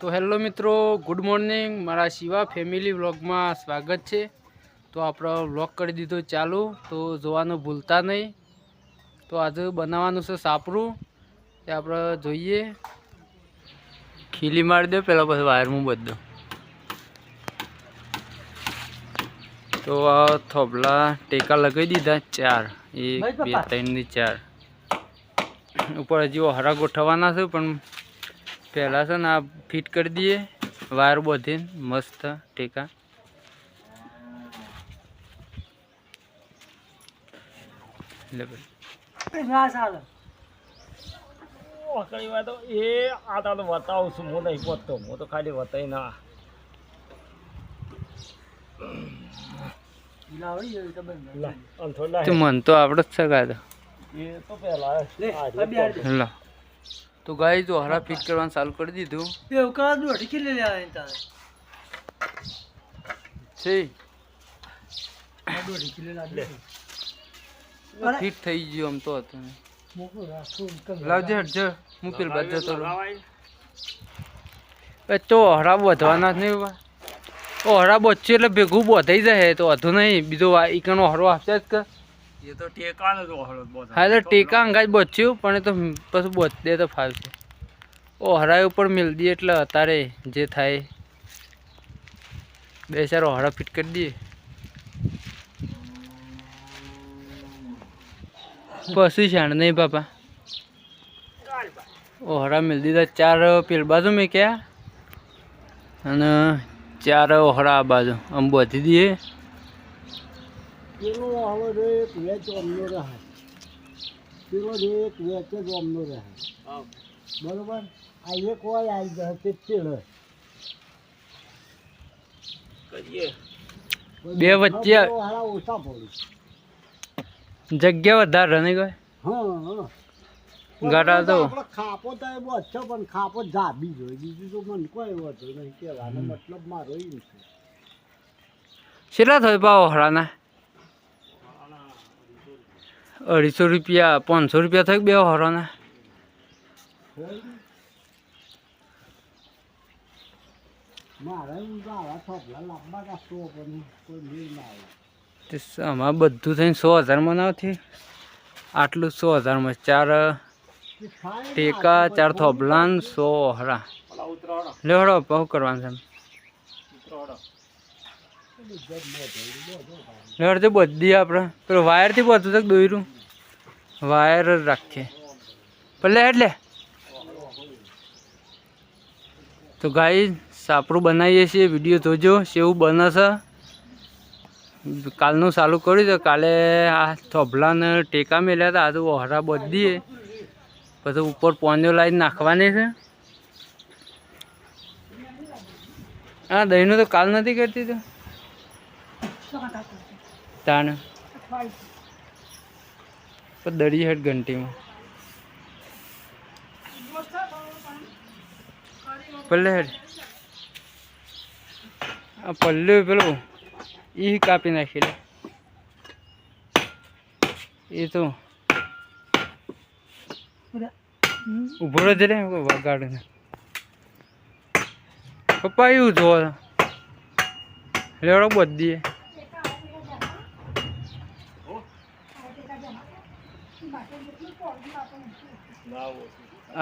તો હેલો મિત્રો, good morning. મારા શિવા ફેમિલી વ્લોગમાં સ્વાગત છે. તો આપણો વ્લોગ કરી દીધો ચાલુ, તો જોવાનું ભૂલતા નહીં. તો આજે બનાવવાનું છે સાપરું, તે આપણે જોઈએ. ખીલી મારી દો પહેલાં, પછી વાયરમાં બધું. તો આ થોભલા ટેકા લગાવી દીધા 4, 1 2 3 ની 4. ઉપર હજી હરા ગોઠવવાના છે, પણ પહેલાં છે ને આ ફિટ કરી દઈએ વાયર બધીને મસ્ત ટેકા. લે ભાઈ એ આ તો બતાવું છું. હું નહીં પહોંચતો, હું તો ખાલી બતાવી ના. મન તો આવડે જ છે કાયદો. એ તો પેલા તો ગાય જો હરા ફિટ કરવાનું ચાલુ કરી દીધું છે. ફિટ થઈ ગયું આમ તો હતું. લાવજે હટજો, હું પેલ બાદ જતો રહું. તો હરા વધવાના જ નહીં. હરા બચ્ચું એટલે ભેગું બોધાઈ જાય તો વધુ નહીં. બીજો ઈકણો હરો આપશે જ કે એ તો ટેકાનો જ ઓહળો બોધ. હા, એટલે ટેકા અંગાજ બચ્યું, પણ એ તો પછી બોધ દે તો ફાવશે. હરાય ઉપર મિલ દઈએ એટલે અત્યારે જે થાય 2-4 હરા ફિટ કરી દઈએ. પછી શાણ નહીં બાપા. હરા મિલ દીધા 4 પેલ બાજુ મેં ક્યાં, અને 4 હરા આ બાજુ આમ બધી દઈએ. પેલો હવે એક વેચ અમનો રહે, પેલો એક વેચ જ અમનો રહે. બરોબર, આ એક હોય આવી જાય તે ચેડ કરીએ. બે વચ્ચે ઓછા પડી જગ્યા વધારે નહીં કોઈ. હા, ગાડા તો ખાપો તો એ બસ છે, પણ ખાપો ધાબી જોઈએ. બીજું તો મને કોઈ વધુ નહીં કહેવાનો મતલબ મારો એ છે. કેટલા થાય પાવો હરાના? 250 રૂપિયા, 500 રૂપિયા થાય બે હરાના. મારે આવા થોપલા લાંબા કાઢતો પણ કોઈ મેળ ના આવે. આમાં બધું થઈને 100,000 નથી. આટલું 100,000માં 4 ટેકા, 4 થોભલા, 100 હરા. લે હળો બહુ કરવાનું છે. લેવડ તો બધી આપણે પેલો વાયરથી બધું તક દોર્યું વાયર જ રાખીએ ભલે. એટલે તો ગાઈ સાપરું બનાવીએ છીએ. વિડીયો જોજો સેવું બને છે. કાલનું ચાલુ કર્યું તો કાલે આ થોભલાને ટેકા મેલ્યા હતા. આ તો હરા બધીએ પછી ઉપર પોંજો લાવીને નાખવાની છે. હા, દહીંનું તો કાલ નથી કરતી તો તાણ દરી હેઠ ઘંટીમાં પલ્લે હેઠ આ પલ્લે પેલું એ કાપી નાખી લે. એ તો ઉભો જ રે વગાડે પપ્પા. એવું જોવા લેવડો બધી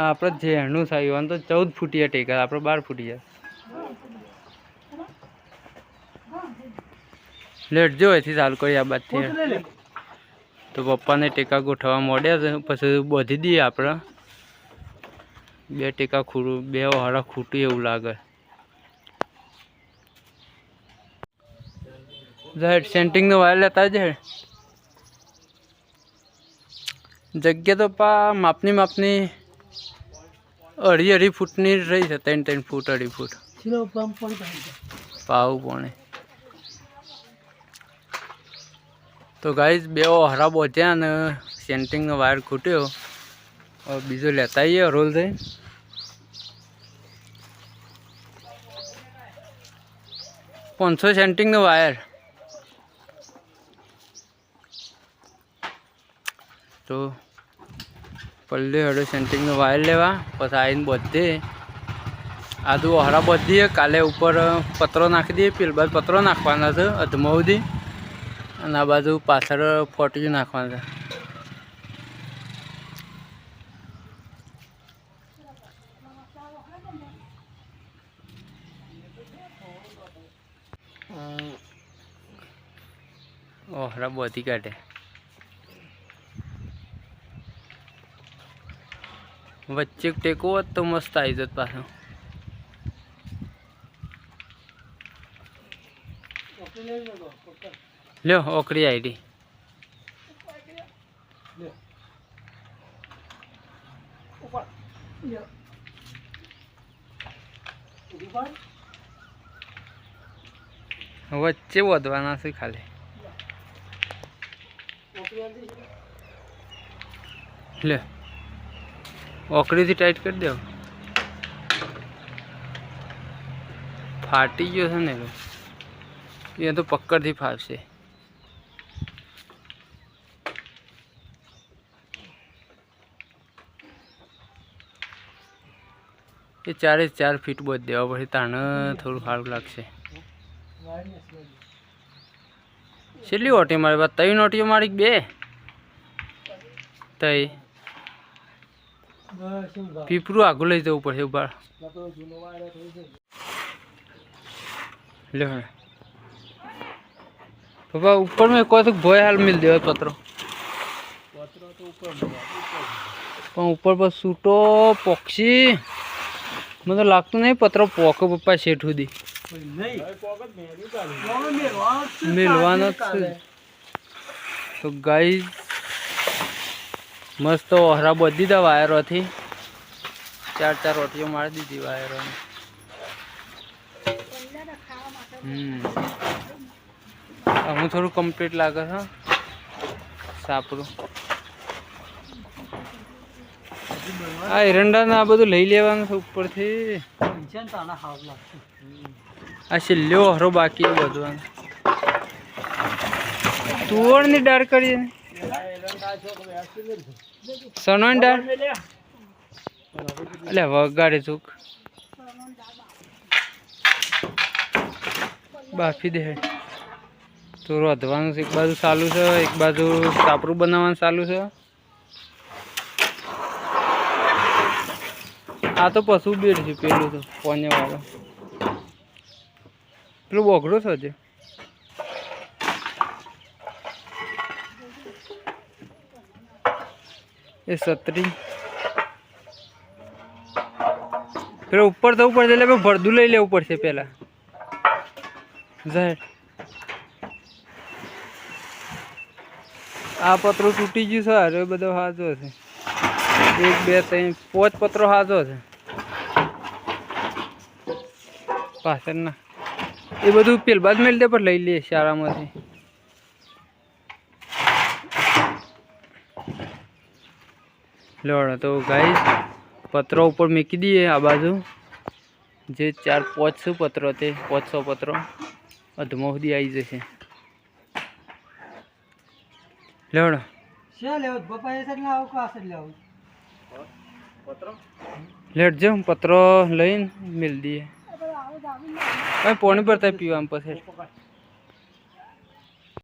આપણે ઝેરનું થયું તો 14 ફૂટિયા ટેકા, આપણે 12 ફૂટિયા. લેટ જો એથી ચાલુ કરી આ બાદથી. તો પપ્પાને ટેકા ગોઠવવા મોડ્યા છે. પછી બધી દઈએ આપણે 2 ટેકા ખૂટું, 2 હરા ખૂટું એવું લાગે. સેન્ટિંગનો વાયર લેતા જ જગ્યા તો માપની 2.5 ફૂટની રહી છે. 3 ફૂટ 2.5 ફૂટ પાવું પોણે. તો ગાઈઝ 2 હરા બોધ્યા અને સેન્ટિંગનો વાયર ખૂટ્યો. હવે બીજો લેતા આવીએ રોલ થઈ. $500 સેન્ટિંગનો વાયર. તો પલ્લે હડો સેન્ટિંગનો વાયર લેવા, પછી આવીને બધે આદુ હરા બધી કાલે ઉપર પતરો નાખી દઈએ, પેલ બાજુ પતરો નાખવાના છે અધમાં સુધી, અને આ બાજુ પાછળ ફોટીયું નાખવાના છે. હરા બધી કાઢે. વચ્ચે ટેકો હોત તો મસ્ત આવી જત પાછો. લ્યો ઓકડી આઈડી વચ્ચે વધવાના છે ખાલી. લે ઓકડીથી ટાઈટ કરી દો. ફાટી ગયો છે ને એ તો પકડથી ફાવશે. એ 4 ફીટ બોધ દેવા પછી તાણે થોડું સારું લાગશે. છેલ્લી ઓટી મારી વાત 3 ઓટીઓ મારી 2 તઈ પીપરું આગું લઈ જવું પડશે. ઉભા લે પપ્પા ઉપર મેં કહો તો ભોય હાલ મિલ દેવા પત્રો પણ ઉપર પર સૂટો પોક્ષી મને તો લાગતું નહીં પત્રો પોકો પપ્પા શેઠ સુધી મેળવાનો જ છે. તો ગાઈ મસ્ત હરા બધી દીધા વાયરોથી 4 રોટીઓ મારી દીધી વાયરોને. હું થોડું કમ્પ્લીટ લાગે છે સાપડું. આ એરંડા ને આ બધું લઈ લેવાનું છે ઉપરથી. આ છેલ્લો હરો બાકી બધું તુવર ની ડાળ કરીએ ને સનો ડાળ એટલે વગાડે ચૂક બાફી દે. તો રોધવાનું એક બાજુ ચાલુ છે, એક બાજુ સાપરું બનાવવાનું ચાલુ છે. આ તો પશુ બેડ છે પેલું તો પોને વાળો પેલું બોગડો છે હજુ. એ છત્રી પેલા ઉપર થવું પડશે એટલે ભરદું લઈ લેવું પડશે પેલા. જાહેર આ પત્રો તૂટી ગયું છે. અરે બધો હાજો છે 1 2 3 5 પત્રો હાજો છે પાછળના. એ બધું પેલ બાદ મેળ દે પર લઈ લે શાળામાંથી. લોડ તો ગાઈસ પત્રો ઉપર મૂકી દઈએ. આ બાજુ જે 4-500 પત્રો તે 500 પત્રો અધમાં સુધી આવી જશે. લેવડો લેટ જાઉં પત્રો લઈને મિલ દઈએ. પોણી પર થાય પીવા પછી